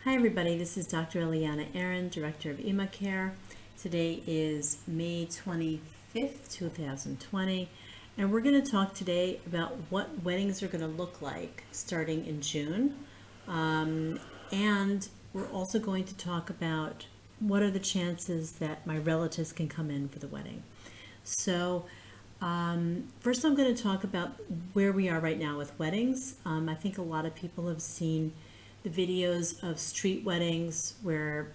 Hi everybody, this is Dr. Eliana Aaron, Director of EMA Care. Today is May 25th, 2020, and we're going to talk today about what weddings are going to look like starting in June. And we're also going to talk about what are the chances that my relatives can come in for the wedding. So first I'm going to talk about where we are right now with weddings. I think a lot of people have seen the videos of street weddings where,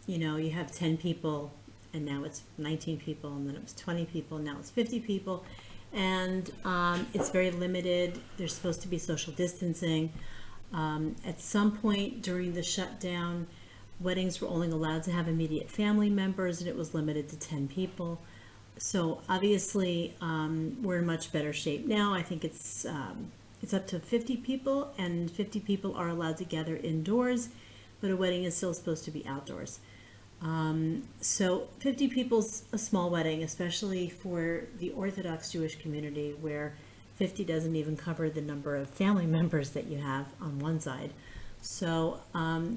you have 10 people and now it's 19 people, and then it was 20 people, and now it's 50 people. And it's very limited. There's supposed to be social distancing. At some point during the shutdown, weddings were only allowed to have immediate family members, and it was limited to 10 people. So obviously, we're in much better shape now. I think it's up to 50 people, and 50 people are allowed to gather indoors, but a wedding is still supposed to be outdoors. So 50 people's a small wedding, especially for the Orthodox Jewish community, where 50 doesn't even cover the number of family members that you have on one side. So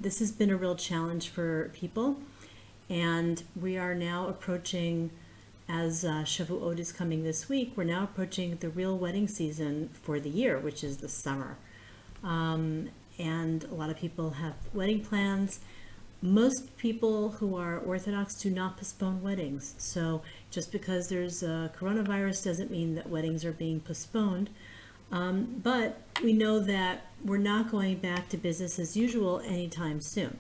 this has been a real challenge for people, and we are now approaching, as Shavuot is coming this week, we're now approaching the real wedding season for the year, which is the summer. And a lot of people have wedding plans. Most people who are Orthodox do not postpone weddings. So just because there's a coronavirus doesn't mean that weddings are being postponed. But we know that we're not going back to business as usual anytime soon.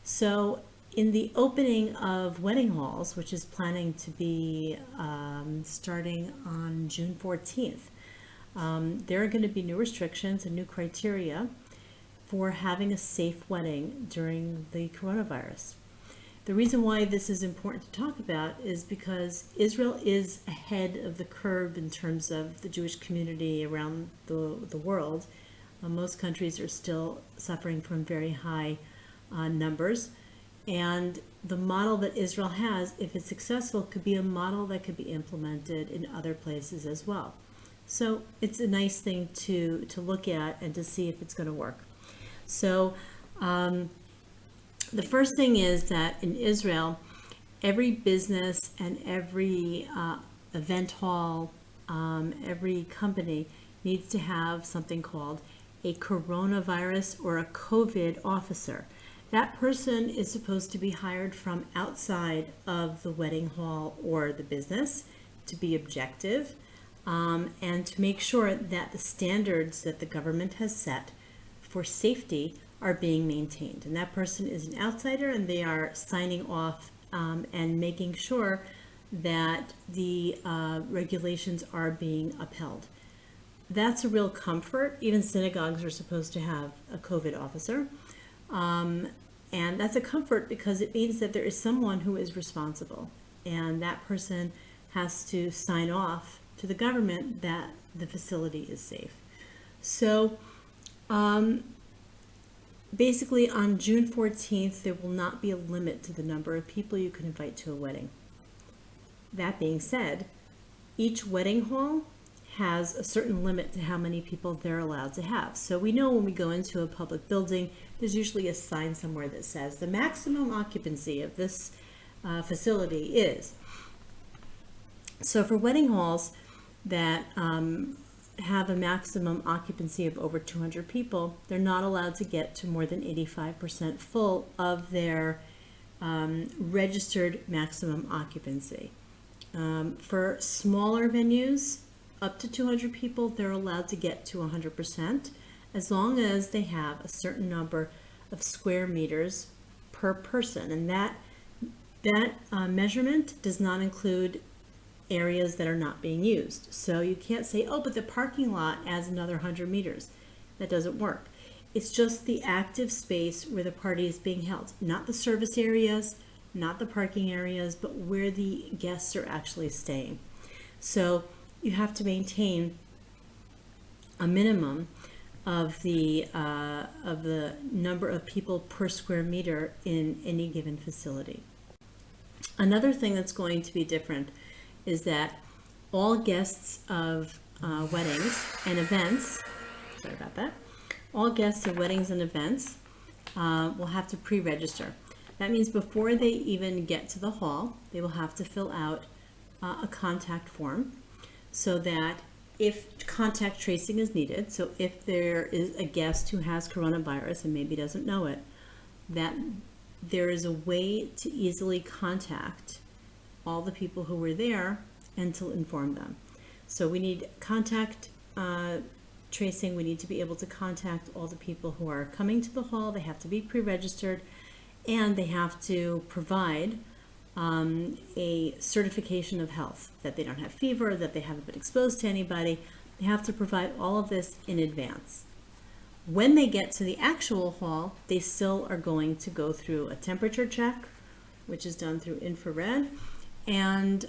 So in the opening of wedding halls, which is planning to be starting on June 14th, there are going to be new restrictions and new criteria for having a safe wedding during the coronavirus. The reason why this is important to talk about is because Israel is ahead of the curve in terms of the Jewish community around the world. Most countries are still suffering from very high numbers. And the model that Israel has, if it's successful, could be a model that could be implemented in other places as well. So it's a nice thing to look at and to see if it's going to work. So the first thing is that in Israel, every business and every event hall, every company needs to have something called a coronavirus or a COVID officer. That person is supposed to be hired from outside of the wedding hall or the business to be objective and to make sure that the standards that the government has set for safety are being maintained. And that person is an outsider, and they are signing off and making sure that the regulations are being upheld. That's a real comfort. Even synagogues are supposed to have a COVID officer. And that's a comfort because it means that there is someone who is responsible, and that person has to sign off to the government that the facility is safe. So basically on June 14th, there will not be a limit to the number of people you can invite to a wedding. That being said, each wedding hall has a certain limit to how many people they're allowed to have. So we know when we go into a public building, there's usually a sign somewhere that says the maximum occupancy of this facility is. So for wedding halls that have a maximum occupancy of over 200 people, they're not allowed to get to more than 85% full of their registered maximum occupancy. For smaller venues, up to 200 people, they're allowed to get to 100% as long as they have a certain number of square meters per person. And that measurement does not include areas that are not being used. So you can't say, oh, but the parking lot adds another 100 meters. That doesn't work. It's just the active space where the party is being held, not the service areas, not the parking areas, but where the guests are actually staying. So you have to maintain a minimum of the number of people per square meter in any given facility. Another thing that's going to be different is that all guests of weddings and events, all guests of weddings and events will have to pre-register. That means before they even get to the hall, they will have to fill out a contact form so that if contact tracing is needed, so if there is a guest who has coronavirus and maybe doesn't know it, that there is a way to easily contact all the people who were there and to inform them. So we need contact tracing. We need to be able to contact all the people who are coming to the hall. They have to be pre-registered, and they have to provide a certification of health, that they don't have fever, that they haven't been exposed to anybody. They have to provide all of this in advance. When they get to the actual hall, they still are going to go through a temperature check, which is done through infrared, and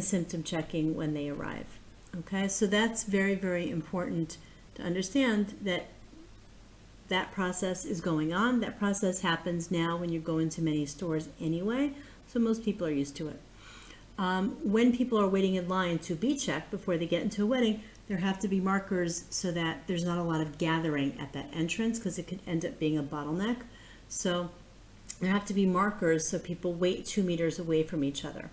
symptom checking when they arrive. Okay, so that's very, very important to understand that that process is going on. That process happens now when you go into many stores anyway, so most people are used to it. When people are waiting in line to be checked before they get into a wedding, there have to be markers so that there's not a lot of gathering at that entrance, because it could end up being a bottleneck. So there have to be markers so people wait 2 meters away from each other.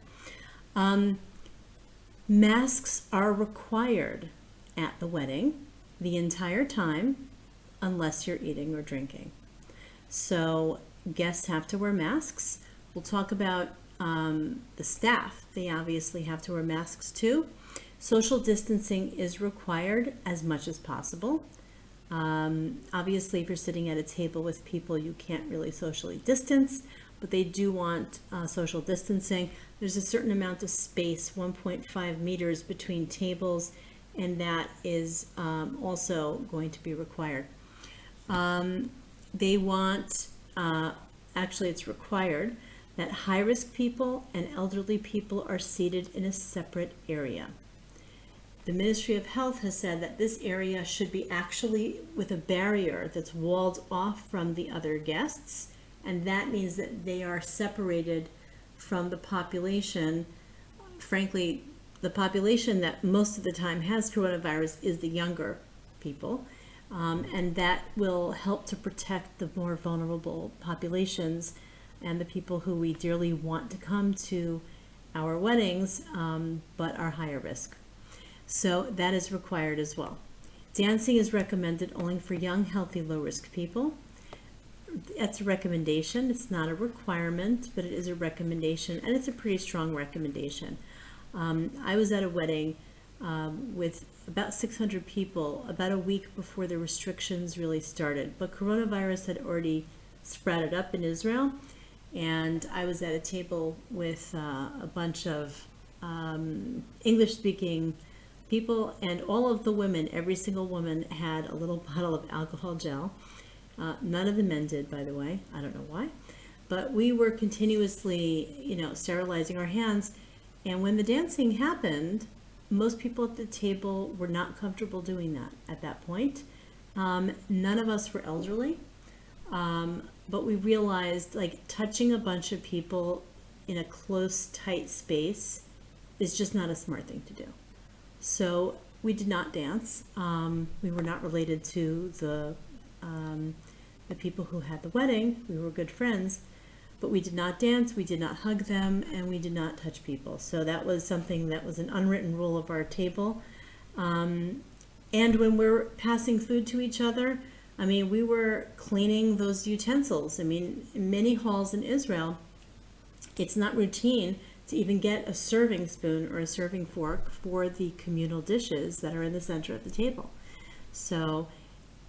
Masks are required at the wedding the entire time, unless you're eating or drinking. So guests have to wear masks. We'll talk about the staff. They obviously have to wear masks too. Social distancing is required as much as possible. Obviously, if you're sitting at a table with people, you can't really socially distance, but they do want social distancing. There's a certain amount of space, 1.5 meters between tables, and that is also going to be required. They want, actually it's required, that high-risk people and elderly people are seated in a separate area. The Ministry of Health has said that this area should be actually with a barrier that's walled off from the other guests, and that means that they are separated from the population. Frankly, the population that most of the time has coronavirus is the younger people, and that will help to protect the more vulnerable populations and the people who we dearly want to come to our weddings, but are higher risk. So that is required as well. Dancing is recommended only for young, healthy, low-risk people. That's a recommendation. It's not a requirement, but it is a recommendation, and it's a pretty strong recommendation. I was at a wedding with about 600 people about a week before the restrictions really started, but coronavirus had already sprouted up in Israel, and I was at a table with a bunch of English-speaking people, and all of the women, every single woman had a little bottle of alcohol gel. None of the men did, by the way. I don't know why. But we were continuously, sterilizing our hands. And when the dancing happened, most people at the table were not comfortable doing that at that point. None of us were elderly. But we realized, touching a bunch of people in a close, tight space is just not a smart thing to do. So we did not dance. We were not related to the people who had the wedding. We were good friends, but we did not dance, we did not hug them, and we did not touch people. So that was something that was an unwritten rule of our table. And when we're passing food to each other, we were cleaning those utensils. In many halls in Israel, it's not routine to even get a serving spoon or a serving fork for the communal dishes that are in the center of the table. So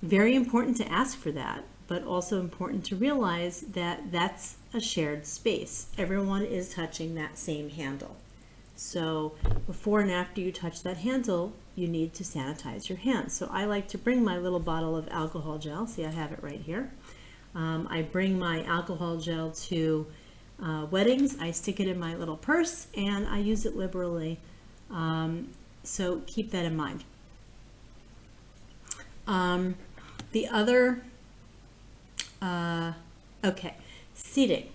very important to ask for that, but also important to realize that that's a shared space. Everyone is touching that same handle. So before and after you touch that handle, you need to sanitize your hands. So I like to bring my little bottle of alcohol gel. See, I have it right here. I bring my alcohol gel to weddings. I stick it in my little purse and I use it liberally. So keep that in mind. The other, seating.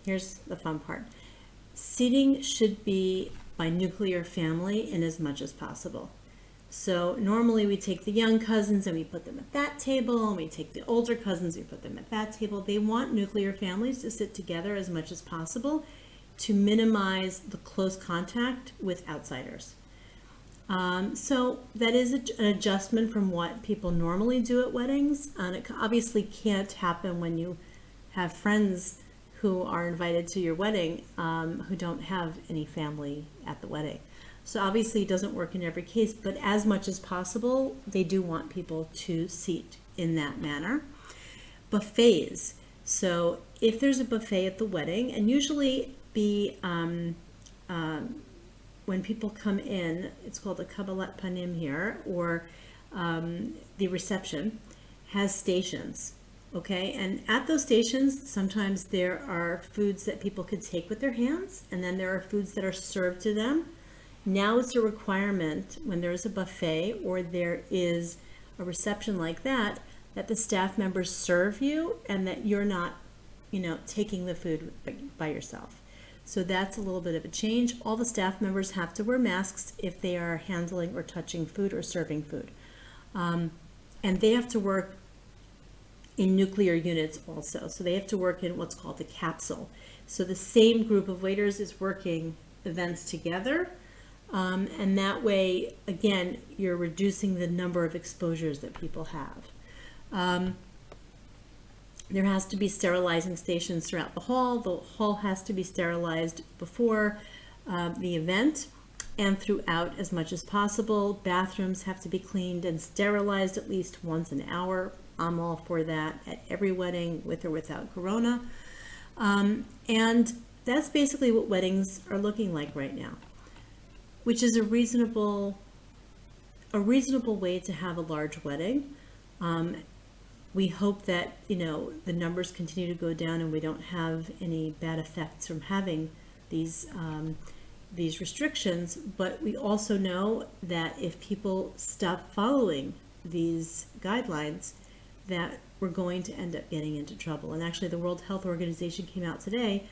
Here's the fun part. Seating should be by nuclear family in as much as possible. So normally we take the young cousins and we put them at that table, and we take the older cousins, we put them at that table. They want nuclear families to sit together as much as possible to minimize the close contact with outsiders. So that is an adjustment from what people normally do at weddings. And it obviously can't happen when you have friends who are invited to your wedding who don't have any family at the wedding. So obviously it doesn't work in every case, but as much as possible, they do want people to seat in that manner. Buffets. So if there's a buffet at the wedding, and usually when people come in, it's called a kabbalat panim here, or the reception has stations. Okay, and at those stations, sometimes there are foods that people could take with their hands, and then there are foods that are served to them. Now it's a requirement when there's a buffet or there is a reception like that, that the staff members serve you and that you're not, taking the food by yourself. So that's a little bit of a change. All the staff members have to wear masks if they are handling or touching food or serving food. And they have to work in nuclear units also. So they have to work in what's called the capsule. So the same group of waiters is working events together. And that way, again, you're reducing the number of exposures that people have. There has to be sterilizing stations throughout the hall. The hall has to be sterilized before the event and throughout as much as possible. Bathrooms have to be cleaned and sterilized at least once an hour. I'm all for that at every wedding, with or without corona. And that's basically what weddings are looking like right now, which is a reasonable way to have a large wedding. We hope that, the numbers continue to go down and we don't have any bad effects from having these restrictions. But we also know that if people stop following these guidelines, that we're going to end up getting into trouble. And actually the World Health Organization came out today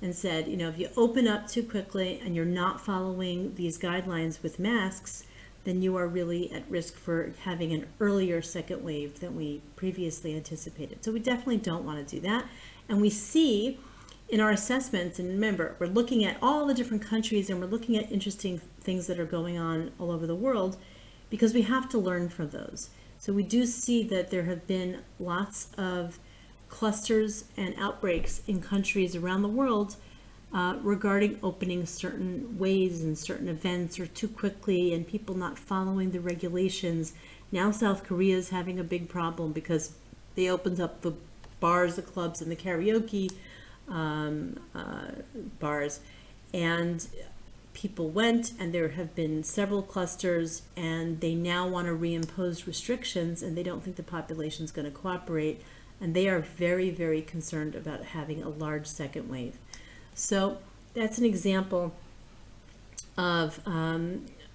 and said, if you open up too quickly and you're not following these guidelines with masks, then you are really at risk for having an earlier second wave than we previously anticipated. So we definitely don't want to do that. And we see in our assessments, and remember, we're looking at all the different countries and we're looking at interesting things that are going on all over the world, because we have to learn from those. So we do see that there have been lots of clusters and outbreaks in countries around the world regarding opening certain ways and certain events or too quickly and people not following the regulations. Now South Korea is having a big problem because they opened up the bars, the clubs, and the karaoke bars, and people went, and there have been several clusters, and they now want to reimpose restrictions, and they don't think the population is going to cooperate, and they are very, very concerned about having a large second wave. So that's an example of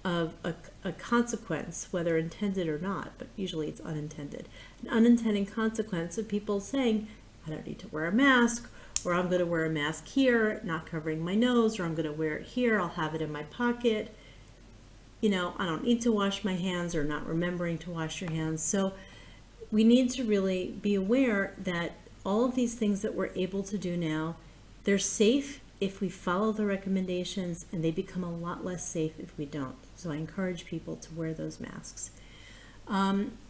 a consequence, whether intended or not, but usually it's unintended. An unintended consequence of people saying, I don't need to wear a mask, or I'm going to wear a mask here, not covering my nose, or I'm going to wear it here, I'll have it in my pocket. I don't need to wash my hands, or not remembering to wash your hands. So we need to really be aware that all of these things that we're able to do now, they're safe if we follow the recommendations, and they become a lot less safe if we don't. So I encourage people to wear those masks.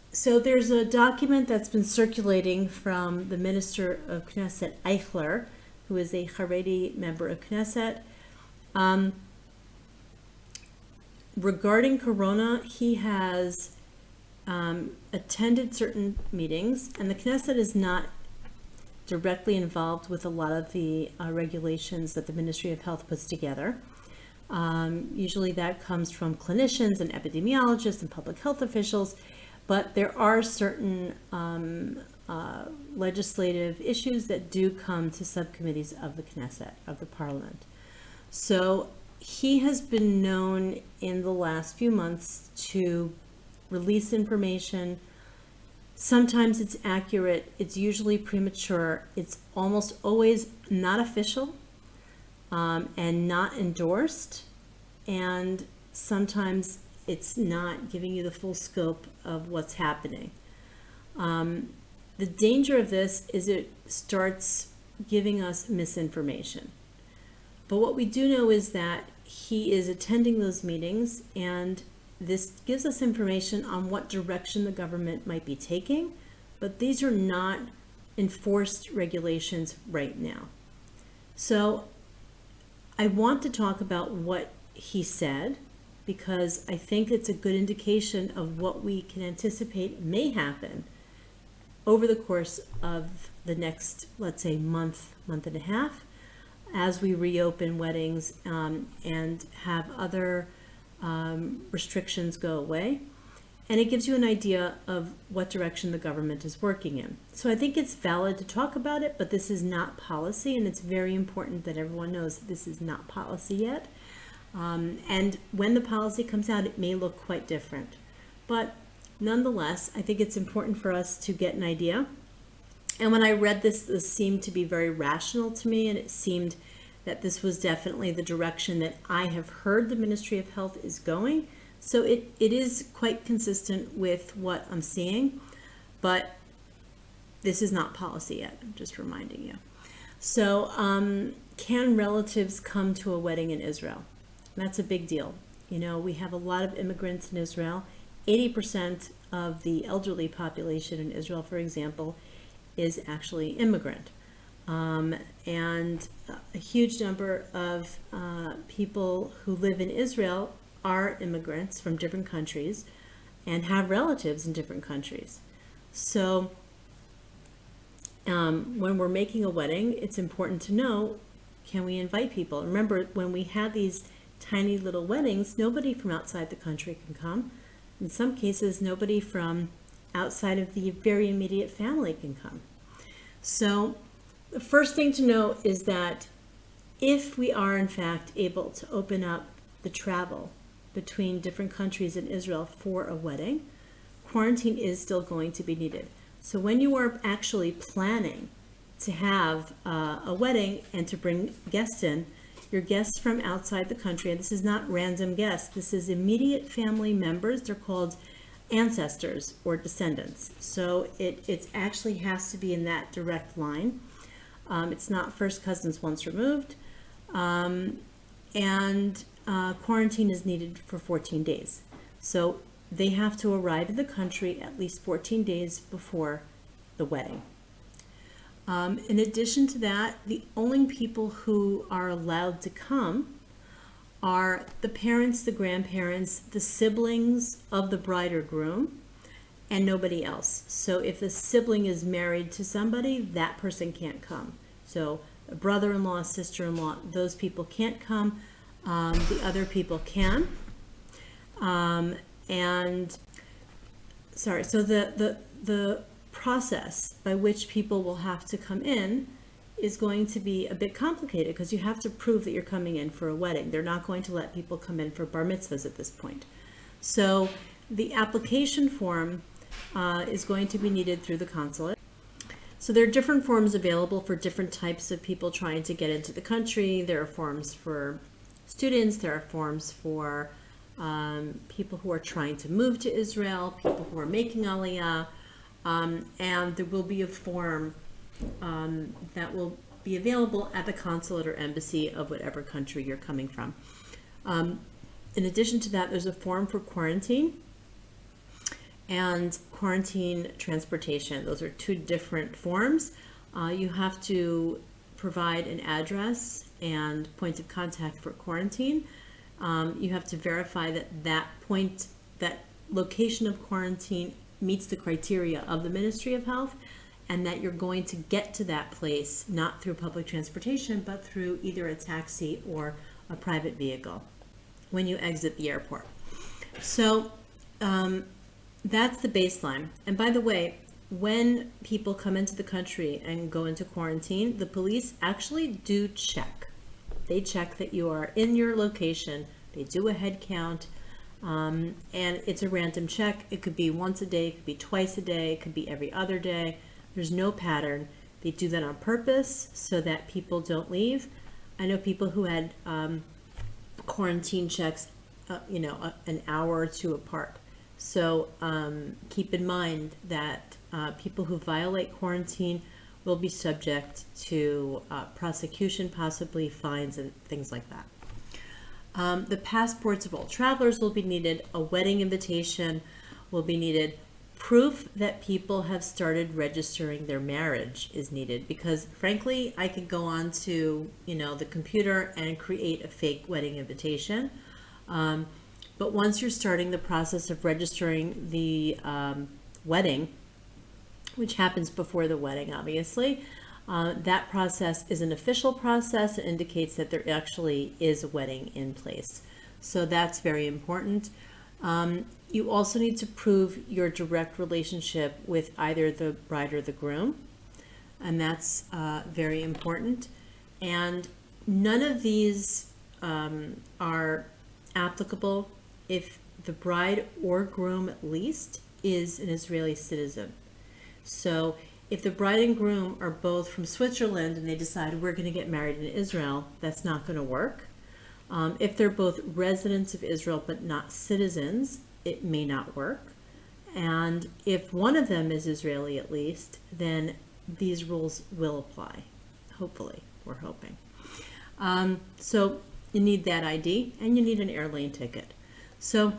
So there's a document that's been circulating from the Minister of Knesset, Eichler, who is a Haredi member of Knesset. Regarding Corona, he has attended certain meetings, and the Knesset is not directly involved with a lot of the regulations that the Ministry of Health puts together. Usually that comes from clinicians and epidemiologists and public health officials, but there are certain legislative issues that do come to subcommittees of the Knesset, of the Parliament. So he has been known in the last few months to release information. Sometimes it's accurate, it's usually premature, it's almost always not official and not endorsed, and sometimes it's not giving you the full scope of what's happening. The danger of this is it starts giving us misinformation. But what we do know is that he is attending those meetings, and this gives us information on what direction the government might be taking, but these are not enforced regulations right now. So I want to talk about what he said, because I think it's a good indication of what we can anticipate may happen over the course of the next, let's say, month and a half, as we reopen weddings and have other restrictions go away. And it gives you an idea of what direction the government is working in. So I think it's valid to talk about it, but this is not policy, and it's very important that everyone knows that this is not policy yet. And when the policy comes out, it may look quite different. But nonetheless, I think it's important for us to get an idea. And when I read this seemed to be very rational to me, and it seemed that this was definitely the direction that I have heard the Ministry of Health is going. So it is quite consistent with what I'm seeing, but this is not policy yet, I'm just reminding you. So can relatives come to a wedding in Israel? That's a big deal. You know, we have a lot of immigrants in Israel. 80% of the elderly population in Israel, for example, is actually immigrant. And a huge number of people who live in Israel are immigrants from different countries and have relatives in different countries. So when we're making a wedding, it's important to know, can we invite people? Remember, when we had these tiny little weddings, nobody from outside the country can come. In some cases, nobody from outside of the very immediate family can come. So the first thing to know is that if we are in fact able to open up the travel between different countries in Israel for a wedding, quarantine is still going to be needed. So when you are actually planning to have a wedding and to bring guests in, your guests from outside the country, and this is not random guests, this is immediate family members. They're called ancestors or descendants. So it actually has to be in that direct line. It's not first cousins once removed. And quarantine is needed for 14 days. So they have to arrive in the country at least 14 days before the wedding. In addition to that, the only people who are allowed to come are the parents, the grandparents, the siblings of the bride or groom, and nobody else. So if the sibling is married to somebody, that person can't come. So a brother-in-law, sister-in-law, those people can't come. The other people can. So the process by which people will have to come in is going to be a bit complicated, because you have to prove that you're coming in for a wedding. They're not going to let people come in for bar mitzvahs at this point. So the application form is going to be needed through the consulate. So there are different forms available for different types of people trying to get into the country. There are forms for students, there are forms for people who are trying to move to Israel, people who are making Aliyah, and there will be a form that will be available at the consulate or embassy of whatever country you're coming from. In addition to that, there's a form for quarantine and quarantine transportation. Those are two different forms. You have to provide an address and point of contact for quarantine. You have to verify that that location of quarantine meets the criteria of the Ministry of Health, and that you're going to get to that place not through public transportation, but through either a taxi or a private vehicle when you exit the airport. So that's the baseline. And by the way, when people come into the country and go into quarantine, the police actually do check. They check that you are in your location. They do a head count, and it's a random check. It could be once a day, it could be twice a day, it could be every other day. There's no pattern. They do that on purpose so that people don't leave. I know people who had quarantine checks an hour or two apart. So keep in mind that people who violate quarantine will be subject to prosecution, possibly fines and things like that. The passports of all travelers will be needed. A wedding invitation will be needed. Proof that people have started registering their marriage is needed, because frankly, I could go on to, the computer and create a fake wedding invitation. But once you're starting the process of registering the wedding, which happens before the wedding, obviously, that process is an official process. It indicates that there actually is a wedding in place. So that's very important. You also need to prove your direct relationship with either the bride or the groom, and that's very important. And none of these are applicable if the bride or groom at least is an Israeli citizen. So if the bride and groom are both from Switzerland and they decide we're going to get married in Israel, that's not going to work. If they're both residents of Israel but not citizens, it may not work. And if one of them is Israeli at least, then these rules will apply. Hopefully, we're hoping. So you need that ID and you need an airline ticket. So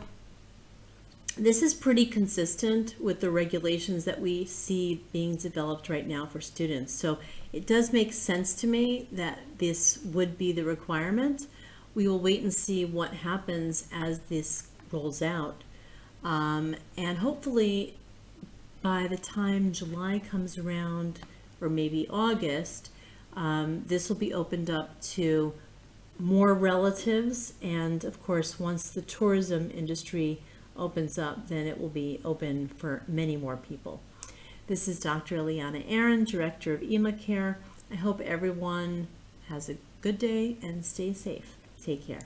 this is pretty consistent with the regulations that we see being developed right now for students. So it does make sense to me that this would be the requirement. We will wait and see what happens as this rolls out. And hopefully by the time July comes around, or maybe August, this will be opened up to more relatives. And of course, once the tourism industry opens up, then it will be open for many more people. This is Dr. Eliana Aaron, Director of EMA Care. I hope everyone has a good day and stay safe. Take care.